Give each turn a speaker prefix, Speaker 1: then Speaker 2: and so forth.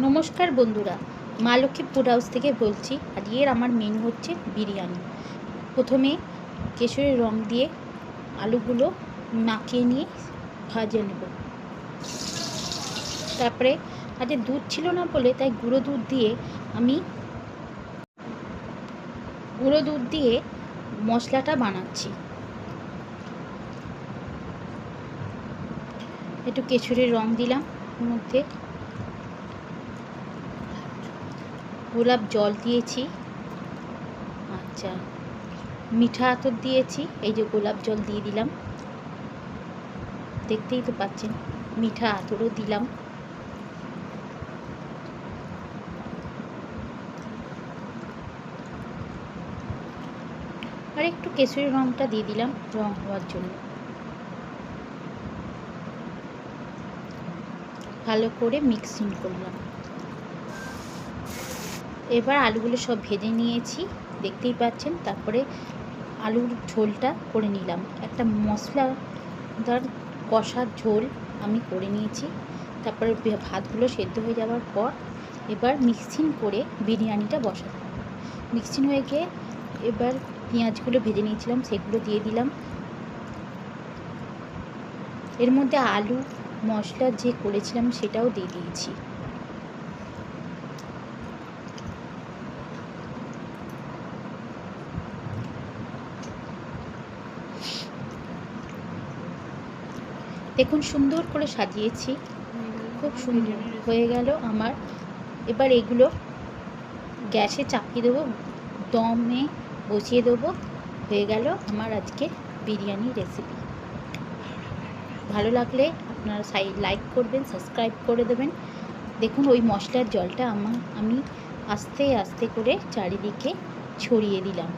Speaker 1: নমস্কার বন্ধুরা, মা লক্ষ্মী ফুড হাউস থেকে বলছি। আজকের আমার মেনু হচ্ছে বিরিয়ানি। প্রথমে কেশরের রং দিয়ে আলুগুলো মাখিয়ে নিয়ে ভাজে নেব। তারপরে আজকে দুধ ছিল না বলে তাই গুঁড়ো দুধ দিয়ে মশলাটা বানাচ্ছি। একটু কেশরের রং দিলাম, মধ্যে গোলাপ জল দিয়েছি, আচ্ছা মিঠা আতর দিয়েছি। এই যে গোলাপ জল দিয়ে দিলাম, দেখতেই তো পাচ্ছেন, মিঠা আতরও দিলাম। আর একটু কেশরি রংটা দিয়ে দিলাম রং হওয়ার জন্য। ভালো করে মিক্সিং করলাম। এবার আলুগুলো সব ভেজে নিয়েছি, দেখতেই পাচ্ছেন। তারপরে আলুর ঝোলটা করে নিলাম। একটা মশলাদার কষার ঝোল আমি করে নিয়েছি। তারপরে ভাতগুলো সেদ্ধ হয়ে যাওয়ার পর এবার মিক্সিং করে বিরিয়ানিটা বসাতে হবে। মিক্সিং হয়ে গিয়ে এবার পেঁয়াজগুলো ভেজে নিয়েছিলাম, সেগুলো দিয়ে দিলাম। এর মধ্যে আলু মশলা যে করেছিলাম সেটাও দিয়ে দিয়েছি। দেখুন সুন্দর করে সাজিয়েছি, খুব সুন্দর হয়ে গেল আমার। এবার এগুলো গ্যাসে চাপিয়ে দেবো, দমে বসিয়ে দেবো। হয়ে গেল আমার আজকে বিরিয়ানি রেসিপি। ভালো লাগলে আপনারা লাইক করবেন, সাবস্ক্রাইব করে দেবেন। দেখুন ওই মশলার জলটা আমি আস্তে আস্তে করে চারিদিকে ছড়িয়ে দিলাম।